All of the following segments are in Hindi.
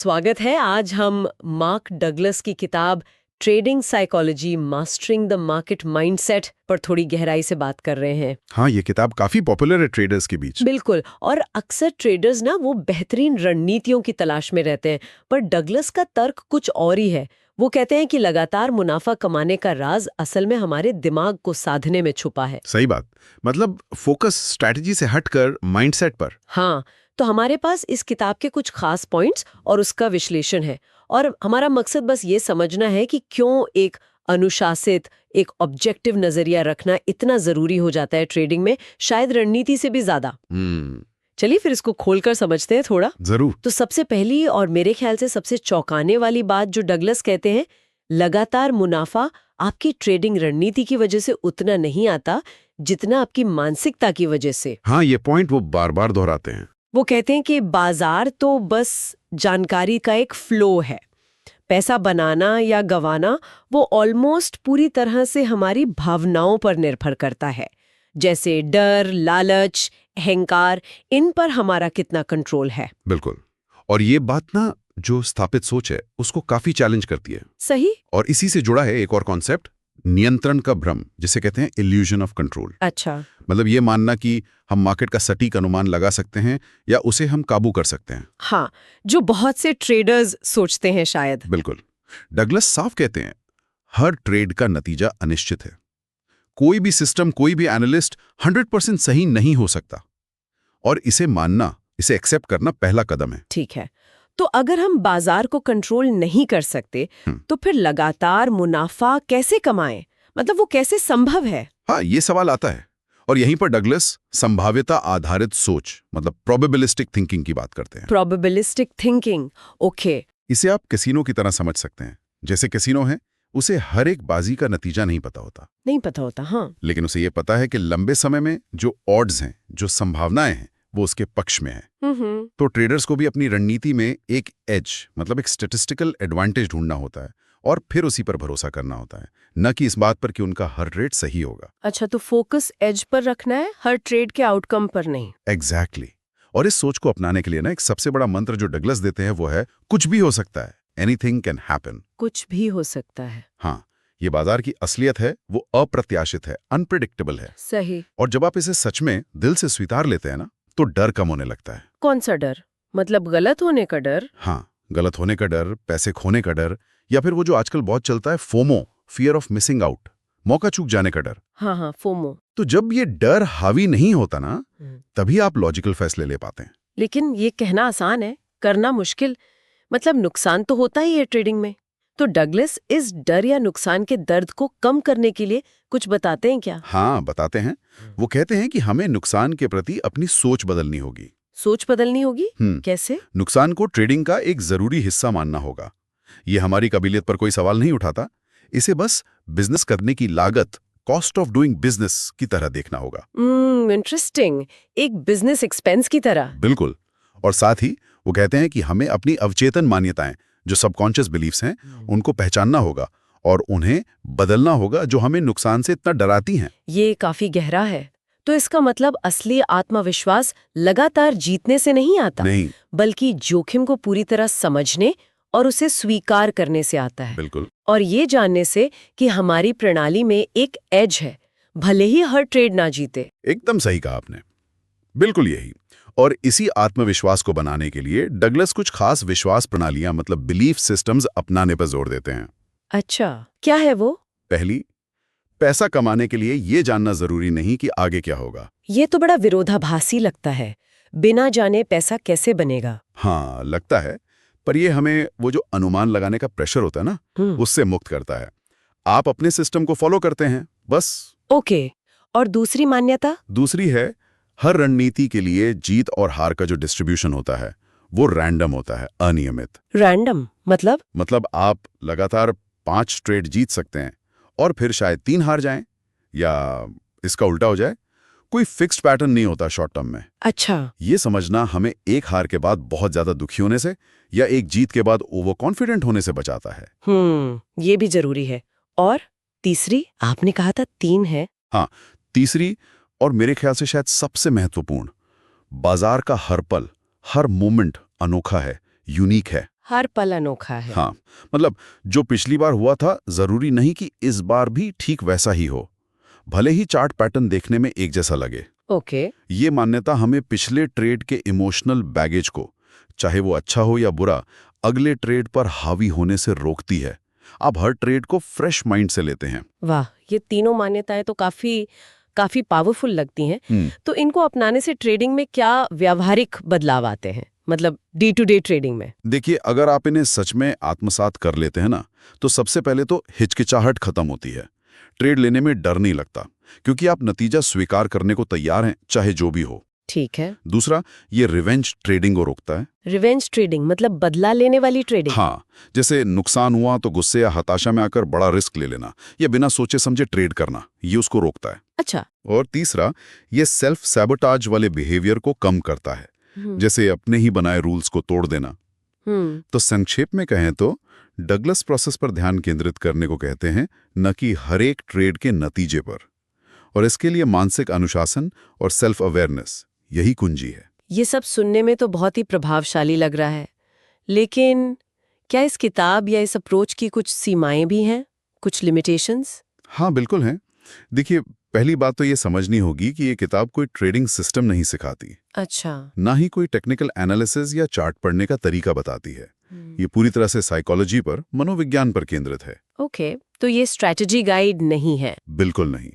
स्वागत है। आज हम मार्क डगलस की किताब trading psychology mastering the market mindset पर थोड़ी गहराई से बात कर रहे हैं। हाँ, ये किताब काफी पॉपुलर है ट्रेडर्स के बीच। बिल्कुल, और अक्सर ट्रेडर्स ना वो बेहतरीन रणनीतियों की तलाश में रहते हैं, पर डगलस का तर्क कुछ और ही है। वो कहते हैं कि लगातार मुनाफा कमाने का राज असल में हमारे दिमाग को साधने में छुपा है। सही बात। मतलब फोकस स्ट्रैटेजी से हटकर माइंडसेट पर। हाँ, तो हमारे पास इस किताब के कुछ खास पॉइंट्स और उसका विश्लेषण है, और हमारा मकसद बस ये समझना है कि क्यों एक अनुशासित, एक ऑब्जेक्टिव नजरिया रखना इतना जरूरी हो जाता है ट्रेडिंग में, शायद रणनीति से भी ज्यादा। चलिए फिर इसको खोलकर समझते हैं थोड़ा। जरूर। तो सबसे पहली और मेरे ख्याल से सबसे चौंकाने वाली बात जो डगलस कहते हैं, लगातार मुनाफा आपकी ट्रेडिंग रणनीति की वजह से उतना नहीं आता जितना आपकी मानसिकता की वजह से। हाँ, ये पॉइंट वो बार बार दोहराते हैं। वो कहते हैं कि बाजार तो बस जानकारी का एक फ्लो है, पैसा बनाना या गंवाना वो ऑलमोस्ट पूरी तरह से हमारी भावनाओं पर निर्भर करता है, जैसे डर, लालच, अहंकार, इन पर हमारा कितना कंट्रोल है। बिल्कुल। और ये बात ना जो स्थापित सोच है उसको काफी चैलेंज करती है। सही। और इसी से जुड़ा है एक और कॉन्सेप्ट, नियंत्रण का भ्रम, जिसे कहते हैं इल्यूजन ऑफ कंट्रोल। अच्छा। मतलब ये मानना कि हम मार्केट का सटीक अनुमान लगा सकते हैं या उसे हम काबू कर सकते हैं। हाँ, जो बहुत से ट्रेडर्स सोचते हैं शायद। बिल्कुल। डगलस साफ कहते हैं, हर ट्रेड का नतीजा अनिश्चित है। कोई भी सिस्टम, कोई भी एनालिस्ट 100% सही नहीं हो सकता, और इसे मानना, इसे एक्सेप्ट करना पहला कदम है। ठीक है, तो अगर हम बाजार को कंट्रोल नहीं कर सकते तो फिर लगातार मुनाफा कैसे कमाएं? मतलब वो कैसे संभव है? हाँ, ये सवाल आता है, और यहीं पर डगलस संभाव्यता आधारित सोच, मतलब प्रोबेबिलिस्टिक थिंकिंग की बात करते हैं। Probabilistic thinking, okay. इसे आप कैसीनो की तरह समझ सकते हैं। जैसे कैसीनो है, उसे हर एक बाजी का नतीजा नहीं पता होता। नहीं पता होता, हाँ। लेकिन उसे ये पता है कि लंबे समय में जो ऑड्स हैं, जो संभावनाएं हैं, वो उसके पक्ष में है। तो ट्रेडर्स को भी अपनी रणनीति में एक एज, मतलब एक स्टैटिस्टिकल एडवांटेज ढूंढना होता है, और फिर उसी पर भरोसा करना होता है, न कि इस बात पर कि उनका हर ट्रेड सही होगा। अच्छा, तो फोकस एज पर रखना है, हर ट्रेड के आउटकम पर नहीं। एग्जैक्टली। और इस सोच को अपनाने के लिए ना एक सबसे बड़ा मंत्र जो डगलस देते हैं वो है, कुछ भी हो सकता है, एनीथिंग कैन हैपन। कुछ भी हो सकता है। हाँ, ये बाजार की असलियत है, वो अप्रत्याशित है, अनप्रेडिक्टेबल है। सही। और जब आप इसे सच में दिल से स्वीकार लेते हैं ना, तो डर कम होने लगता है। कौन सा डर? मतलब गलत होने का डर? हाँ, गलत होने का डर, पैसे खोने का डर, या फिर वो जो आजकल बहुत चलता है, FOMO, fear of missing out, मौका चूक जाने का डर। हाँ हाँ, फोमो। तो जब ये डर हावी नहीं होता ना, तभी आप लॉजिकल फैसले ले पाते हैं। लेकिन ये कहना आसान है, करना मुश्किल। मतलब नुकसान तो होता ही है ट्रेडिंग में। तो डगलस इस डर या नुकसान के दर्द को कम करने के लिए कुछ बताते हैं क्या? हाँ, बताते हैं। वो कहते हैं कि हमें नुकसान के प्रति अपनी सोच बदलनी होगी। सोच बदलनी होगी? कैसे? नुकसान को ट्रेडिंग का एक जरूरी हिस्सा मानना होगा। ये हमारी काबिलियत पर कोई सवाल नहीं उठाता। इसे बस बिजनेस करने की लागत, कॉस्ट ऑफ डूइंग बिजनेस की तरह देखना होगा। इंटरेस्टिंग। एक बिजनेस एक्सपेंस की तरह। बिल्कुल। और साथ ही वो कहते हैं कि हमें अपनी अवचेतन मान्यताएं, जो सबकॉन्शियस बिलीफ्स हैं, उनको पहचानना होगा और उन्हें बदलना होगा, जो हमें नुकसान से इतना डराती हैं। ये काफी गहरा है। तो इसका मतलब असली आत्मविश्वास लगातार जीतने से नहीं आता, नहीं, बल्कि जोखिम को पूरी तरह समझने और उसे स्वीकार करने से आता है। बिल्कुल। और ये जानने से कि हमारी प्रणाली में एक एज है, भले ही हर ट्रेड ना जीते। एकदम सही कहा आपने, बिल्कुल यही। और इसी आत्मविश्वास को बनाने के लिए डगलस कुछ खास विश्वास प्रणालियां, मतलब बिलीफ सिस्टम्स अपनाने पर जोर देते हैं। अच्छा, क्या है वो? पहली, पैसा कमाने के लिए ये जानना जरूरी नहीं कि आगे क्या होगा। ये तो बड़ा विरोधाभासी लगता है। बिना जाने पैसा कैसे बनेगा? हाँ, लगता है, पर ये हमें वो जो अनुमान लगाने का प्रेशर होता है ना, उससे मुक्त करता है। आप अपने सिस्टम को फॉलो करते हैं, बस। ओके। और दूसरी मान्यता? दूसरी है, हर रणनीति के लिए जीत और हार का जो डिस्ट्रीब्यूशन होता है वो रैंडम होता है, अनियमित। रैंडम मतलब आप लगातार 5 ट्रेड जीत सकते हैं और फिर शायद 3 हार जाएं, या इसका उल्टा हो जाए। कोई फिक्स्ड पैटर्न नहीं होता शॉर्ट टर्म में। अच्छा। ये समझना हमें एक हार के बाद बहुत ज्यादा दुखी होने से या एक जीत के बाद ओवर कॉन्फिडेंट होने से बचाता है। ये भी जरूरी है। और तीसरी, आपने कहा था 3 है। हाँ, तीसरी और मेरे ख्याल से शायद सबसे महत्वपूर्ण, बाजार का हर पल, हर मोमेंट अनोखा है, यूनिक है। हर पल अनोखा है। हाँ, मतलब जो पिछली बार हुआ था जरूरी नहीं कि इस बार भी ठीक वैसा ही हो, भले ही चार्ट पैटर्न देखने में एक जैसा लगे। ओके। ये मान्यता हमें पिछले ट्रेड के इमोशनल बैगेज को, चाहे वो अच्छा हो या बुरा, अगले ट्रेड पर हावी होने से रोकती है। आप हर ट्रेड को फ्रेश माइंड से लेते हैं। वाह, ये तीनों मान्यताएं तो काफी पावरफुल लगती हैं। तो इनको अपनाने से ट्रेडिंग में क्या व्यावहारिक बदलाव आते हैं, मतलब डे टू डे ट्रेडिंग में? देखिए, अगर आप इन्हें सच में आत्मसात कर लेते हैं ना, तो सबसे पहले तो हिचकिचाहट खत्म होती है। ट्रेड लेने में डर नहीं लगता, क्योंकि आप नतीजा स्वीकार करने को तैयार हैं, चाहे जो भी हो। ठीक है। दूसरा, ये रिवेंज ट्रेडिंग को रोकता है। रिवेंज ट्रेडिंग मतलब बदला लेने वाली ट्रेडिंग? हाँ, जैसे नुकसान हुआ तो गुस्से या हताशा में आकर बड़ा रिस्क ले लेना या बिना सोचे समझे ट्रेड करना, ये उसको रोकता है। अच्छा। और तीसरा, ये सेल्फ सैबोटाज वाले बिहेवियर को कम करता है, जैसे अपने ही बनाए रूल्स को तोड़ देना। तो संक्षेप में कहें तो डगलस प्रोसेस पर ध्यान केंद्रित करने को कहते हैं, न कि हर एक ट्रेड के नतीजे पर। और इसके लिए मानसिक अनुशासन और सेल्फ अवेयरनेस यही कुंजी है। ये सब सुनने में तो बहुत ही प्रभावशाली लग रहा है, लेकिन क्या इस किताब या इस अप्रोच की कुछ सीमाएं भी हैं, कुछ लिमिटेशंस? हाँ, बिल्कुल हैं। देखिए, पहली बात तो ये समझनी होगी कि ये किताब कोई ट्रेडिंग सिस्टम नहीं सिखाती। अच्छा। ना ही कोई टेक्निकल एनालिसिस या चार्ट पढ़ने का तरीका बताती है। ये पूरी तरह से साइकोलॉजी पर, मनोविज्ञान पर केंद्रित है। ओके, तो ये स्ट्रैटेजी गाइड नहीं है? बिल्कुल नहीं।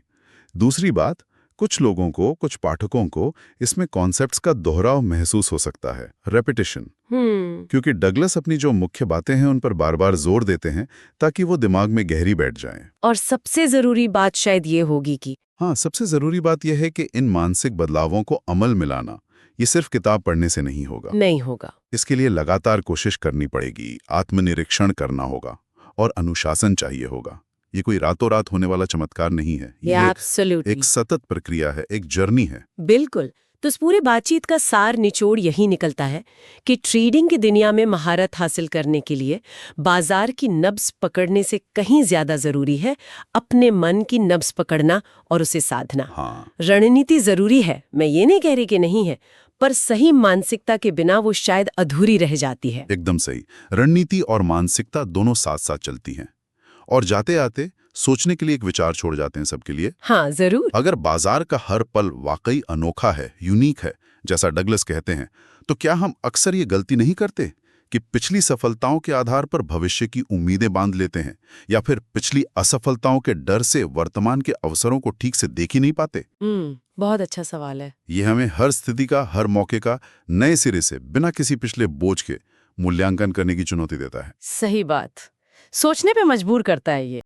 दूसरी बात, कुछ लोगों को, कुछ पाठकों को इसमें कॉन्सेप्ट्स का दोहराव महसूस हो सकता है, रेपिटेशन। क्योंकि डगलस अपनी जो मुख्य बातें हैं उन पर बार बार जोर देते हैं ताकि वो दिमाग में गहरी बैठ जाएं। और सबसे जरूरी बात शायद ये होगी कि सबसे जरूरी बात यह है कि इन मानसिक बदलावों को अमल में लाना ये सिर्फ किताब पढ़ने से नहीं होगा। इसके लिए लगातार कोशिश करनी पड़ेगी, आत्मनिरीक्षण करना होगा और अनुशासन चाहिए होगा। ये कोई रातों रात होने वाला चमत्कार नहीं है। ये एक सतत प्रक्रिया है, एक जर्नी है। बिल्कुल। तो इस पूरे बातचीत का सार निचोड़ यही निकलता है कि ट्रेडिंग की दुनिया में महारत हासिल करने के लिए बाजार की नब्ज पकड़ने से कहीं ज्यादा जरूरी है अपने मन की नब्ज पकड़ना और उसे साधना। रणनीति जरूरी है, मैं ये नहीं कह रही कि नहीं है, पर सही मानसिकता के बिना वो शायद अधूरी रह जाती है। एकदम सही। रणनीति और मानसिकता दोनों साथ साथ चलती हैं और जाते आते सोचने के लिए एक विचार छोड़ जाते हैं सबके लिए। हाँ, जरूर। अगर बाजार का हर पल वाकई अनोखा है, यूनिक है, जैसा डगलस कहते हैं, तो क्या हम अक्सर ये गलती नहीं करते कि पिछली सफलताओं के आधार पर भविष्य की उम्मीदें बांध लेते हैं, या फिर पिछली असफलताओं के डर से वर्तमान के अवसरों को ठीक से देख ही नहीं पाते? बहुत अच्छा सवाल है। ये हमें हर स्थिति का, हर मौके का नए सिरे से, बिना किसी पिछले बोझ के मूल्यांकन करने की चुनौती देता है। सही बात। सोचने पे मजबूर करता है ये।